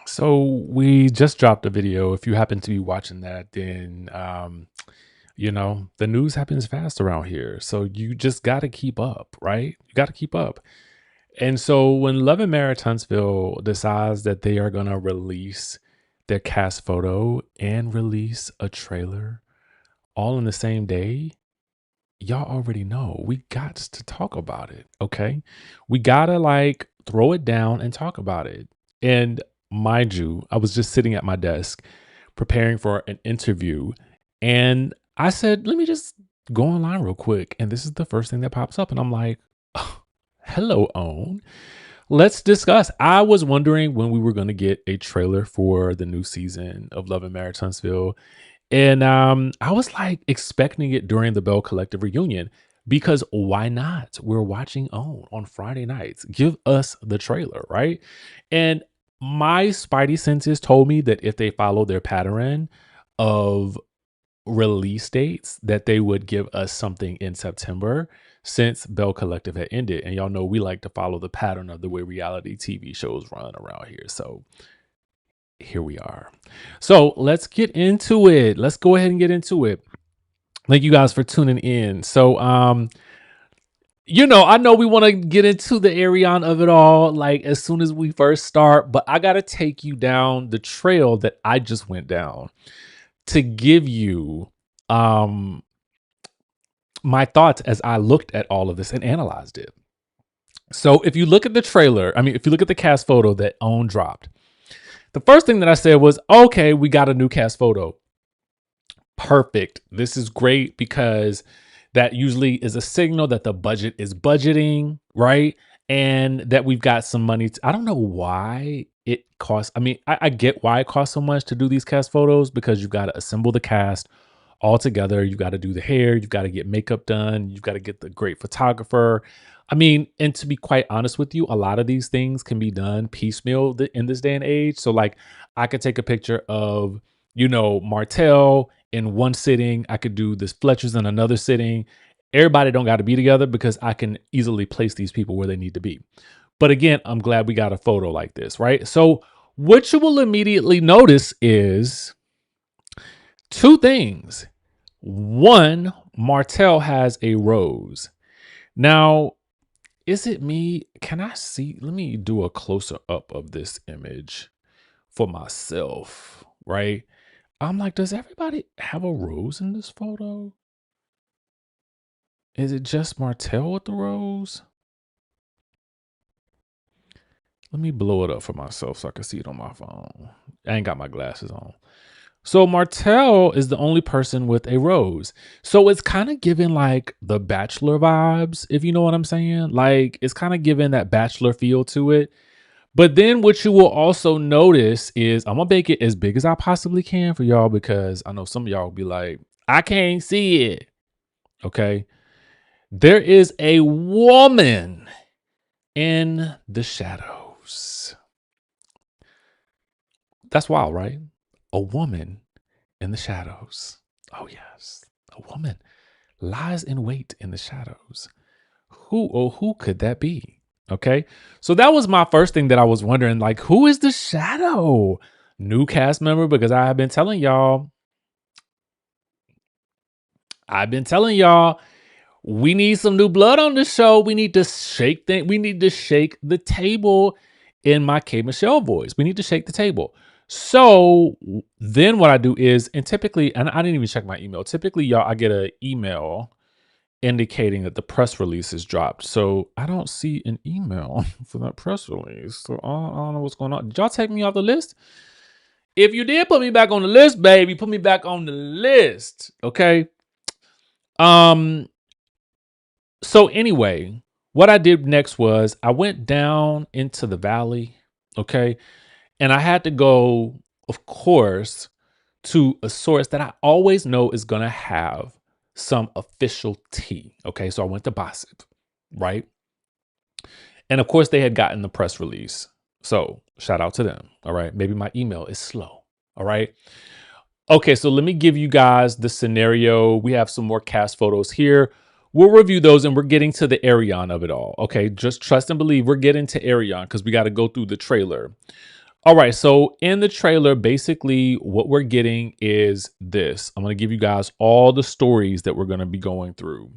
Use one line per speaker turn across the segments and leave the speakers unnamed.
So we just dropped a video. If you happen to be watching that, then the news happens fast around here. So you just got to keep up, right? You got to keep up. And so when Love and Marriage Huntsville decides that they are going to release their cast photo and release a trailer all in the same day, y'all already know we got to talk about it. Okay. We got to like throw it down and talk about it. And mind you, I was just sitting at my desk preparing for an interview. And I said, let me just go online real quick. And this is the first thing that pops up. And I'm like, "Oh, hello, Own. Let's discuss." I was wondering when we were going to get a trailer for the new season of Love and Marriage Huntsville. And I was like expecting it during the Bell Collective reunion because why not? We're watching OWN on Friday nights. Give us the trailer, right? And my spidey senses told me that if they follow their pattern of release dates, that they would give us something in September since Bell Collective had ended. And y'all know we like to follow the pattern of the way reality TV shows run around here. So here we are. So let's get into it. Let's go ahead and get into it. Thank you guys for tuning in. So, I know we want to get into the Arionne of it all, like as soon as we first start, but I got to take you down the trail that I just went down to give you my thoughts as I looked at all of this and analyzed it. So if you look at the trailer, if you look at the cast photo that OWN dropped, the first thing that I said was, okay, we got a new cast photo. Perfect. This is great because that usually is a signal that the budget is budgeting, right? And that we've got some money. I don't know why it costs. I get why it costs so much to do these cast photos because you've got to assemble the cast all together. You've got to do the hair. You've got to get makeup done. You've got to get the great photographer. And to be quite honest with you, a lot of these things can be done piecemeal in this day and age. So like I could take a picture of, Martell in one sitting. I could do this Fletcher's in another sitting. Everybody don't got to be together because I can easily place these people where they need to be. But again, I'm glad we got a photo like this, right? So what you will immediately notice is two things. One, Martell has a rose. Now, is it me? Can I see? Let me do a closer up of this image for myself, right? I'm like, does everybody have a rose in this photo? Is it just Martell with the rose? Let me blow it up for myself so I can see it on my phone. I ain't got my glasses on. So Martell is the only person with a rose. So it's kind of giving like the Bachelor vibes, if you know what I'm saying. Like it's kind of giving that Bachelor feel to it. But then what you will also notice is I'm going to make it as big as I possibly can for y'all because I know some of y'all will be like, I can't see it. Okay. There is a woman in the shadows. That's wild, right? A woman in the shadows. Oh, yes. A woman lies in wait in the shadows. Who could that be? Okay. So that was my first thing that I was wondering, like, who is the shadow? New cast member? Because I've been telling y'all, we need some new blood on the show. We need to shake things. We need to shake the table in my K Michelle voice. We need to shake the table. So then what I do is, and typically, and I didn't even check my email. Typically, y'all, I get an email indicating that the press release is dropped. So I don't see an email for that press release. So I don't know what's going on. Did y'all take me off the list? If you did, put me back on the list, baby. Put me back on the list. Okay. So anyway, what I did next was I went down into the valley. Okay. And I had to go, of course, to a source that I always know is going to have some official tea. Okay. So I went to Bossip, right? And of course, they had gotten the press release. So shout out to them. All right. Maybe my email is slow. All right. Okay. So let me give you guys the scenario. We have some more cast photos here. We'll review those and we're getting to the Arionne of it all. Okay. Just trust and believe we're getting to Arionne because we got to go through the trailer. All right, so in the trailer, basically what we're getting is this. I'm going to give you guys all the stories that we're going to be going through.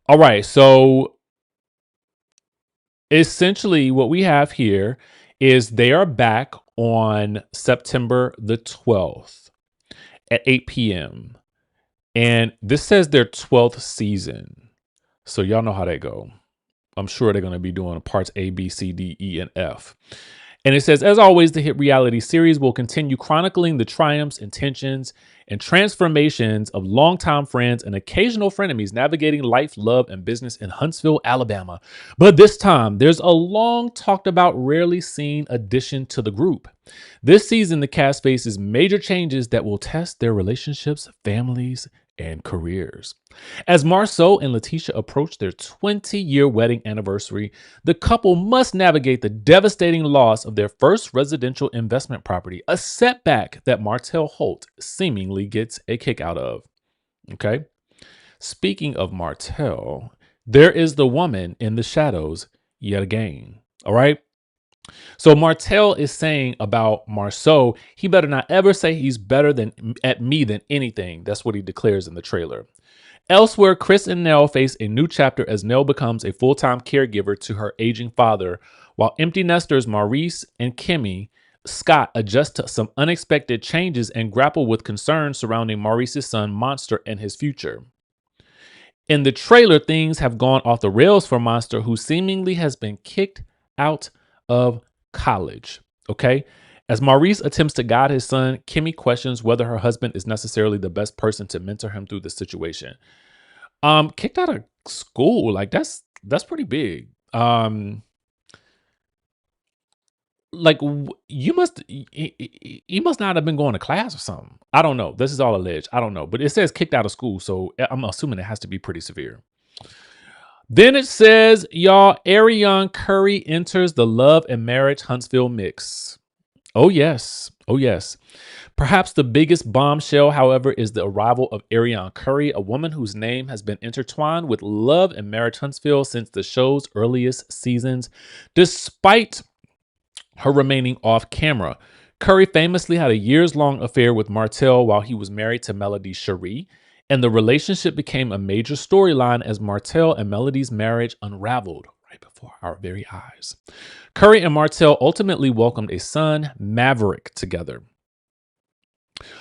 All right, so essentially what we have here is they are back on September the 12th at 8 p.m. And this says their 12th season. So y'all know how they go. I'm sure they're going to be doing parts A, B, C, D, E, and F. And it says, as always, the hit reality series will continue chronicling the triumphs and tensions and transformations of longtime friends and occasional frenemies navigating life, love, and business in Huntsville, Alabama. But this time, there's a long talked about, rarely seen addition to the group. This season, the cast faces major changes that will test their relationships, families, and careers. As Maursau and Latisha approach their 20-year wedding anniversary, the couple must navigate the devastating loss of their first residential investment property, a setback that Martell Holt seemingly gets a kick out of. Okay. Speaking of Martell, there is the woman in the shadows yet again. All right. So Martell is saying about Maursau, he better not ever say he's better than at me than anything. That's what he declares in the trailer. Elsewhere, Chris and Nell face a new chapter as Nell becomes a full-time caregiver to her aging father, while empty nesters Maurice and Kimmi Scott adjust to some unexpected changes and grapple with concerns surrounding Maurice's son Monster and his future. In the trailer, things have gone off the rails for Monster, who seemingly has been kicked out of college. Okay. As Maurice attempts to guide his son, Kimmi questions whether her husband is necessarily the best person to mentor him through the situation. Kicked out of school, like that's pretty big. Like you must not have been going to class or something. I don't know. This is all alleged. I don't know, but it says kicked out of school, so I'm assuming it has to be pretty severe. Then it says, y'all, Arionne Curry enters the love and marriage Huntsville mix. Oh, yes. Oh, yes. Perhaps the biggest bombshell, however, is the arrival of Arionne Curry, a woman whose name has been intertwined with love and marriage Huntsville since the show's earliest seasons, despite her remaining off camera. Curry famously had a years-long affair with Martell while he was married to Melody Cherie, and the relationship became a major storyline as Martell and Melody's marriage unraveled right before our very eyes. Curry and Martell ultimately welcomed a son, Maverick, together.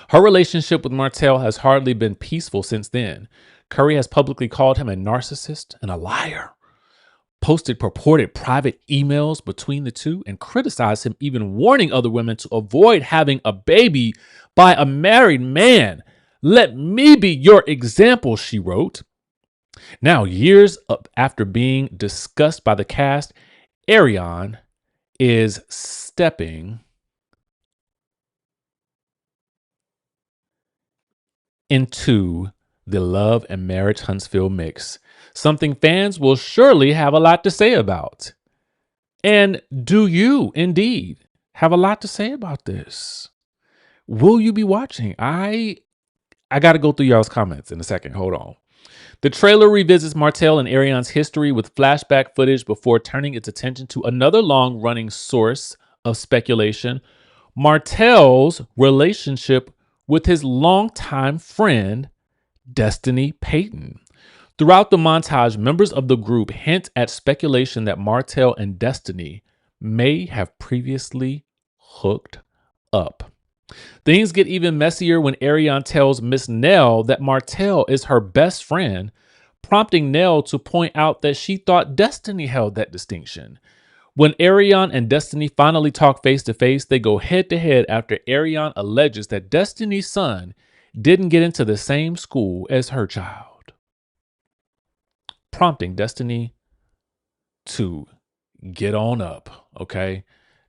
Her relationship with Martell has hardly been peaceful since then. Curry has publicly called him a narcissist and a liar, posted purported private emails between the two, and criticized him, even warning other women to avoid having a baby by a married man. Let me be your example, she wrote. Now, years after being discussed by the cast, Arionne is stepping into the love and marriage Huntsville mix, something fans will surely have a lot to say about. And do you indeed have a lot to say about this? Will you be watching? I got to go through y'all's comments in a second. Hold on. The trailer revisits Martell and Arionne's history with flashback footage before turning its attention to another long-running source of speculation, Martell's relationship with his longtime friend, Destiny Payton. Throughout the montage, members of the group hint at speculation that Martell and Destiny may have previously hooked up. Things get even messier when Arionne tells Miss Nell that Martell is her best friend, prompting Nell to point out that she thought Destiny held that distinction. When Arionne and Destiny finally talk face to face, they go head to head after Arionne alleges that Destiny's son didn't get into the same school as her child, prompting Destiny to get on up. Okay.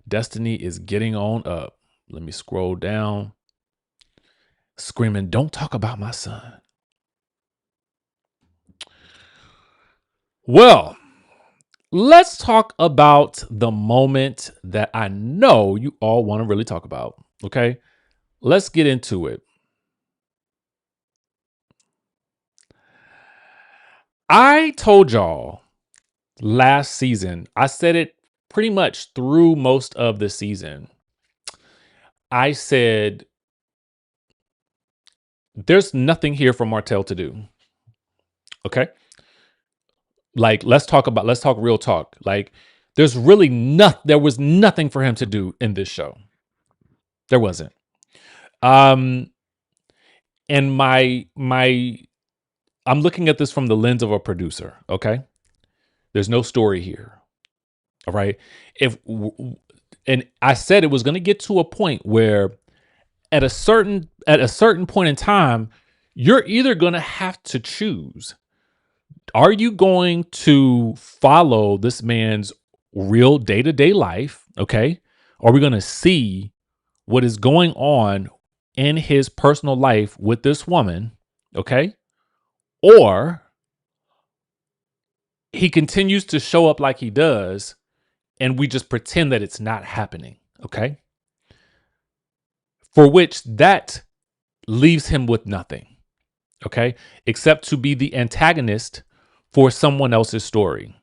Destiny is getting on up. Let me scroll down. Screaming, "Don't talk about my son." Well, let's talk about the moment that I know you all want to really talk about. Okay. Let's get into it. I told y'all last season, I said it pretty much through most of the season. I said, there's nothing here for Martell to do. Okay. Like, let's talk real talk. Like, there was nothing for him to do in this show. There wasn't. Um, and I'm looking at this from the lens of a producer. Okay. There's no story here. All right. And I said it was going to get to a point where at a certain point in time, you're either going to have to choose. Are you going to follow this man's real day-to-day life? Okay. Are we going to see what is going on in his personal life with this woman? Okay. Or he continues to show up like he does and we just pretend that it's not happening. Okay. For which that leaves him with nothing. Okay. Except to be the antagonist for someone else's story.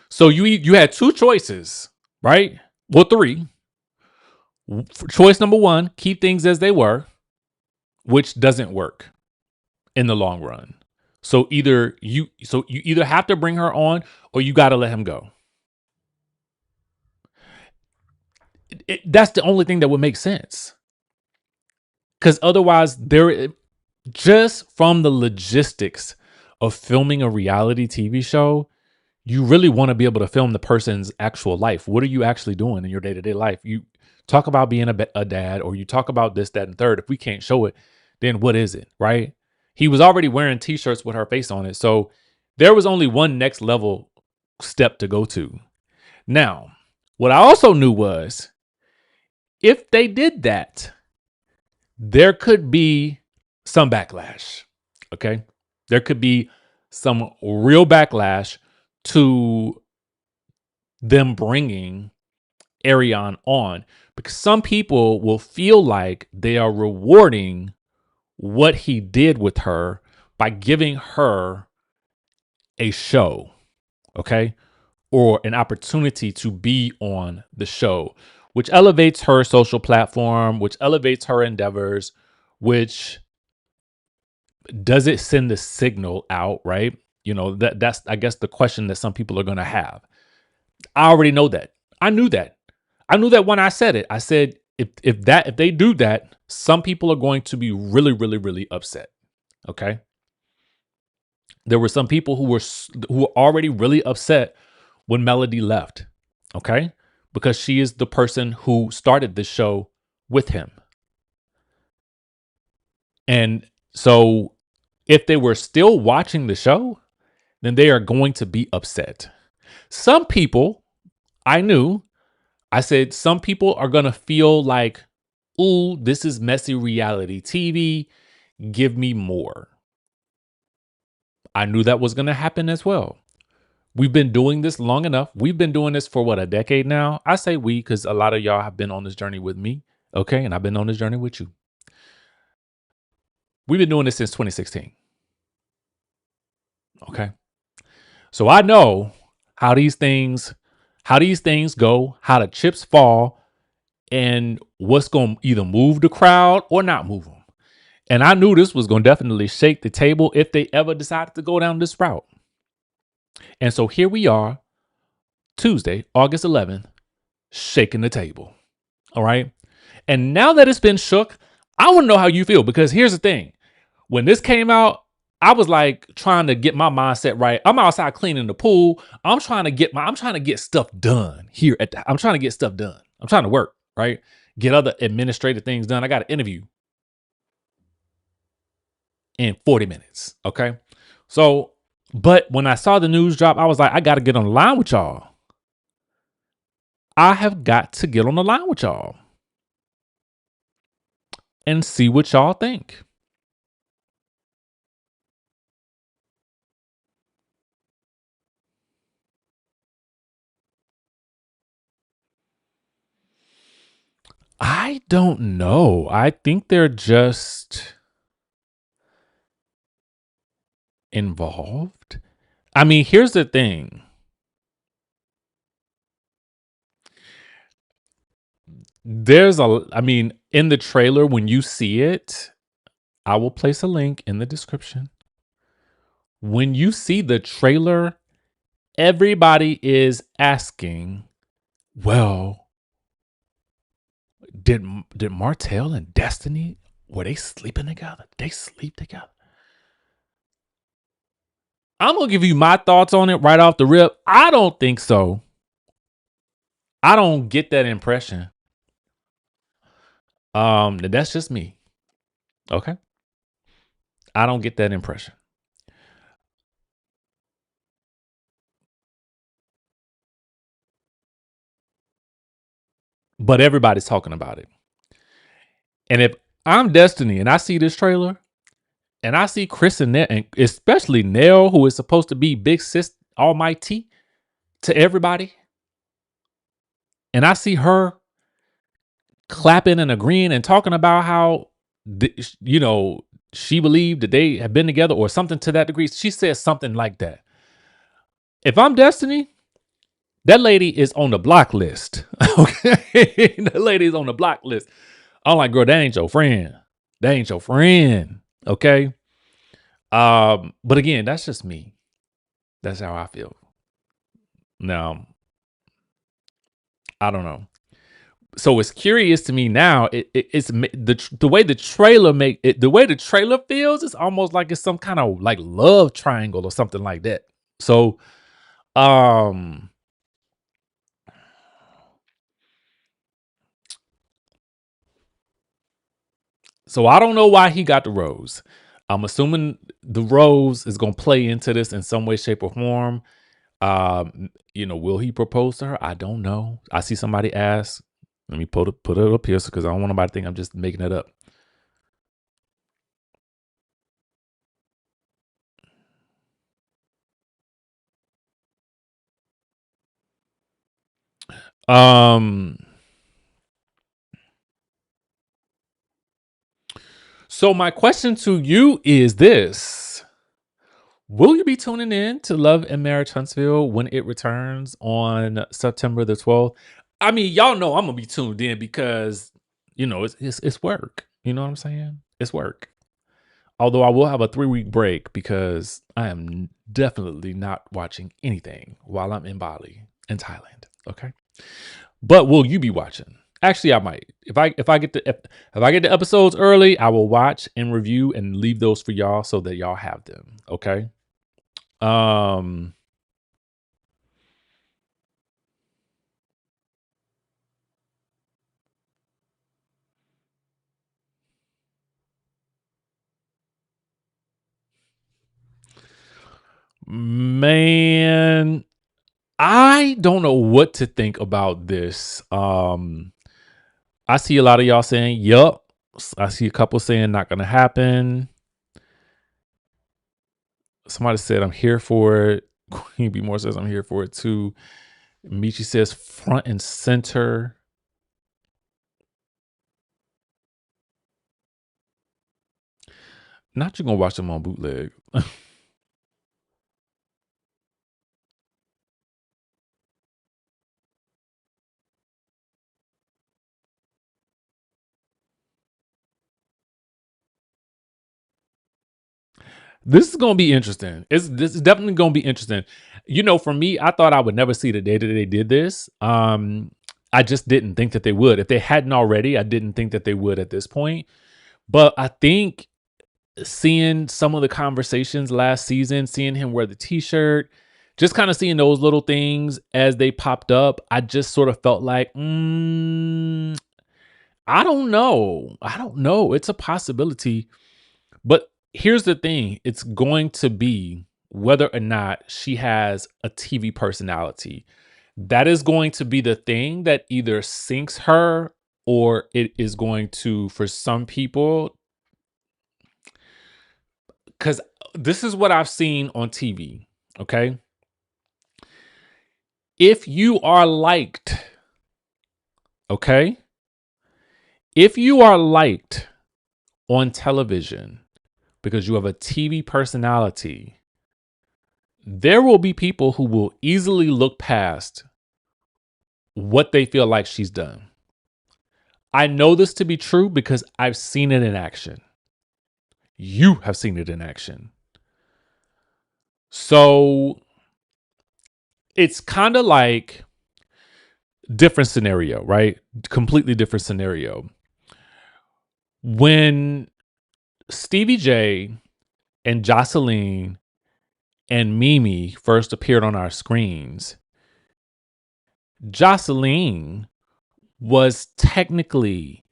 So you had two choices, right? Well, three. Choice number one, keep things as they were, which doesn't work in the long run. So you either have to bring her on or you got to let him go. That's the only thing that would make sense. Because otherwise, just from the logistics of filming a reality TV show, you really want to be able to film the person's actual life. What are you actually doing in your day-to-day life? You talk about being a dad, or you talk about this, that, and third. If we can't show it, then what is it, right? He was already wearing t-shirts with her face on it. So there was only one next level step to go to. Now, what I also knew was if they did that, there could be some backlash. Okay. There could be some real backlash to them bringing Arionne on, because some people will feel like they are rewarding what he did with her by giving her a show, okay, or an opportunity to be on the show, which elevates her social platform, which elevates her endeavors, which does it send the signal out, right? You know, that's I guess the question that some people are going to have. I already know that. I knew that. I knew that when I said it. I said if they do that, some people are going to be really, really, really upset. Okay. There were some people who were already really upset when Melody left. Okay. Because she is the person who started this show with him. And so if they were still watching the show, then they are going to be upset. Some people, I said, some people are going to feel like, ooh, this is messy reality TV. Give me more. I knew that was going to happen as well. We've been doing this long enough. We've been doing this for a decade now. I say we because a lot of y'all have been on this journey with me. Okay. And I've been on this journey with you. We've been doing this since 2016. Okay. So I know how these things go, how the chips fall, and what's going to either move the crowd or not move them. And I knew this was going to definitely shake the table if they ever decided to go down this route. And so here we are, Tuesday, August 11th, shaking the table. All right. And now that it's been shook, I want to know how you feel, because here's the thing. When this came out, I was like trying to get my mindset right. I'm outside cleaning the pool. I'm trying to get stuff done here I'm trying to get stuff done. I'm trying to work, right? Get other administrative things done. I got an interview in 40 minutes. Okay. So, but when I saw the news drop, I was like, I got to get on the line with y'all. I have got to get on the line with y'all and see what y'all think. I don't know. I think they're just involved. I mean, here's the thing. I mean, in the trailer, when you see it, I will place a link in the description. When you see the trailer, everybody is asking, well, did Martell and Destiny, were they sleeping together? They sleep together? I'm gonna give you my thoughts on it right off the rip. I don't think so. I don't get that impression. That's just me. Okay. I don't get that impression. But everybody's talking about it. And if I'm Destiny and I see this trailer and I see Chris and Nell, and especially Nell, who is supposed to be big sis almighty to everybody, and I see her clapping and agreeing and talking about how, you know, she believed that they have been together or something to that degree. She says something like that. If I'm Destiny, that lady is on the block list. Okay. That lady is on the block list. I'm like, girl, that ain't your friend. That ain't your friend. Okay. But again, that's just me. That's how I feel. Now, I don't know. So it's curious to me now. It's the way the trailer make it. The way the trailer feels, it's almost like it's some kind of like love triangle or something like that. So, um, so I don't know why he got the rose. I'm assuming the rose is gonna play into this in some way, shape, or form. Will he propose to her? I don't know. I see somebody ask. Let me put it up here because I don't want nobody to think I'm just making it up. Um, so my question to you is this. Will you be tuning in to Love and Marriage Huntsville when it returns on September the 12th? I mean, y'all know I'm gonna be tuned in because it's work. You know what I'm saying? It's work. Although I will have a 3-week break because I am definitely not watching anything while I'm in Bali in Thailand. Okay. But will you be watching? Actually, I might. If I get the episodes early, I will watch and review and leave those for y'all so that y'all have them. Okay. Um man, I don't know what to think about this. I see a lot of y'all saying, yup. I see a couple saying not gonna happen. Somebody said I'm here for it. Queen B More says I'm here for it too. Michi says front and center. Not you gonna watch them on bootleg. This is gonna be interesting. This is definitely gonna be interesting. For me, I thought I would never see the day that they did this. I just didn't think that they would. If they hadn't already, I didn't think that they would at this point. But I think seeing some of the conversations last season, seeing him wear the t-shirt, just kind of seeing those little things as they popped up, I just sort of felt like, I don't know. I don't know. It's a possibility. But here's the thing, it's going to be whether or not she has a TV personality. That is going to be the thing that either sinks her or it is going to, for some people, because this is what I've seen on TV. Okay. If you are liked, okay, if you are liked on television because you have a TV personality, there will be people who will easily look past what they feel like she's done. I know this to be true because I've seen it in action. You have seen it in action. So it's kind of like different scenario, right? Completely different scenario. When Stevie J and Jocelyn and Mimi first appeared on our screens, Jocelyn was technically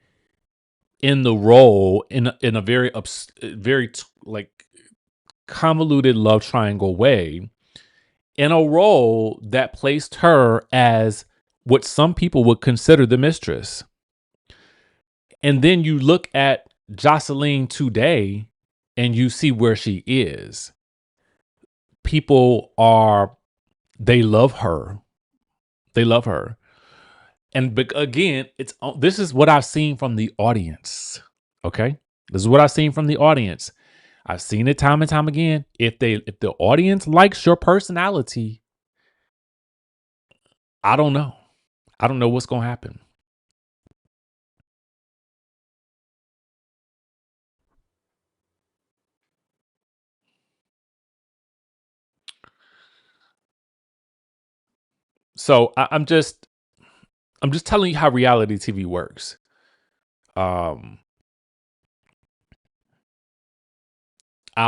in the role in a very like convoluted love triangle way, in a role that placed her as what some people would consider the mistress. And then you look at Jocelyn today and you see where she is. They love her. They love her. And again, this is what I've seen from the audience. Okay? This is what I've seen from the audience. I've seen it time and time again. If the audience likes your personality, I don't know. I don't know what's going to happen. So I'm just telling you how reality TV works. I'll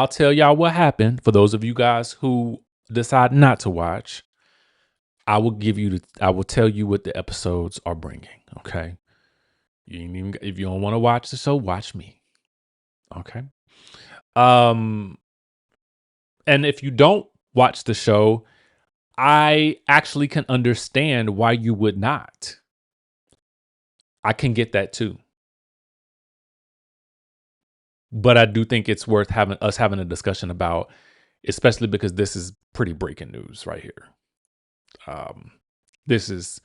tell y'all what happened for those of you guys who decide not to watch. I will tell you what the episodes are bringing. Okay. If you don't want to watch the show, watch me. Okay. And if you don't watch the show, I actually can understand why you would not. I can get that too. But I do think it's worth having a discussion about, especially because this is pretty breaking news right here. This is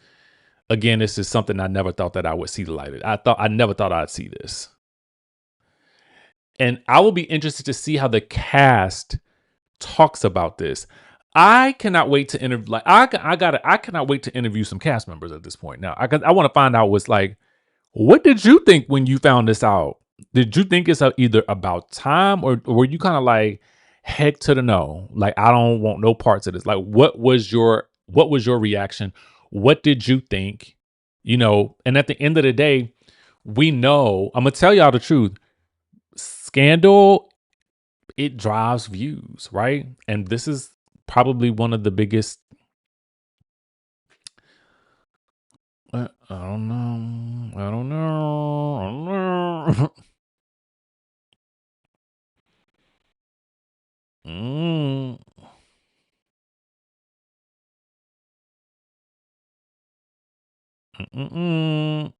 something I never thought that I would see the light. I never thought I'd see this. And I will be interested to see how the cast talks about this. I cannot wait to interview. Like I cannot wait to interview some cast members at this point. Now, I want to find out what did you think when you found this out? Did you think it's either about time or were you kind of like, heck to the no? Like, I don't want no parts of this. Like, what was your reaction? What did you think? And at the end of the day, we know, I'm going to tell y'all the truth. Scandal, it drives views, right? And this is probably one of the biggest. I don't know. Mm. Mm-mm.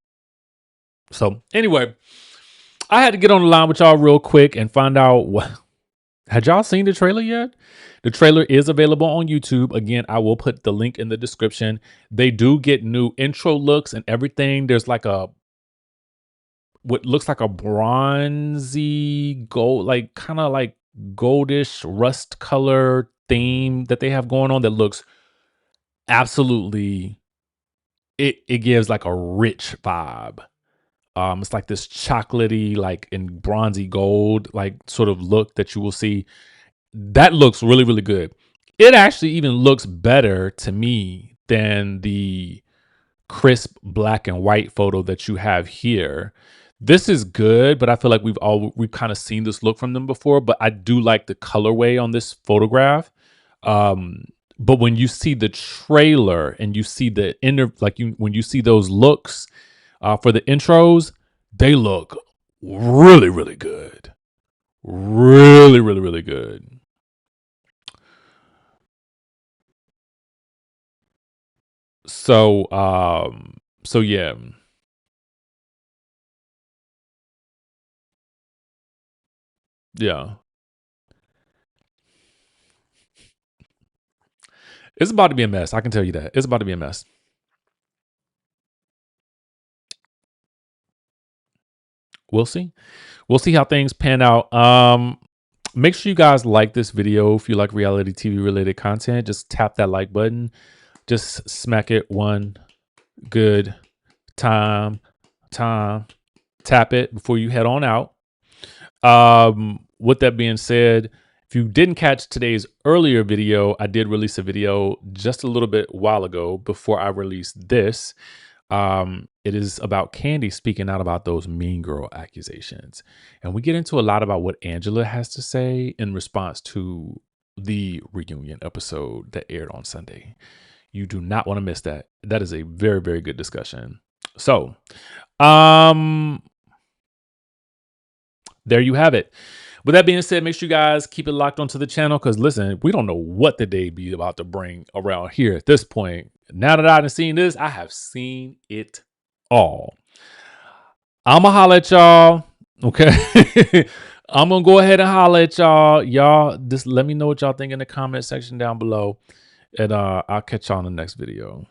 So anyway, I had to get on the line with y'all real quick and find out had y'all seen the trailer yet? The trailer is available on YouTube. Again, I will put the link in the description. They do get new intro looks and everything. There's like what looks like a bronzy gold, like kind of like goldish rust color theme that they have going on that looks absolutely, it gives like a rich vibe. It's like this chocolatey, like in bronzy gold, like sort of look that you will see. That looks really, really good. It actually even looks better to me than the crisp black and white photo that you have here. This is good, but I feel like we've kind of seen this look from them before, but I do like the colorway on this photograph. But when you see the trailer and you see when you see those looks for the intros, they look really, really good. Really, really, really good. So yeah. Yeah. It's about to be a mess. I can tell you that. It's about to be a mess. We'll see. We'll see how things pan out. Make sure you guys like this video if you like reality TV related content. Just tap that like button. Just smack it one good time. time, tap it before you head on out. With that being said, if you didn't catch today's earlier video, I did release a video just a little bit while ago before I released this. It is about Candy speaking out about those mean girl accusations. And we get into a lot about what Angela has to say in response to the reunion episode that aired on Sunday. You do not want to miss that. That is a very, very good discussion. So, there you have it. With that being said, make sure you guys keep it locked onto the channel because, listen, we don't know what the day be about to bring around here at this point. Now that I've seen this, I have seen it all. I'm going to holler at y'all, okay? I'm going to go ahead and holler at y'all. Y'all, just let me know what y'all think in the comment section down below, and I'll catch y'all in the next video.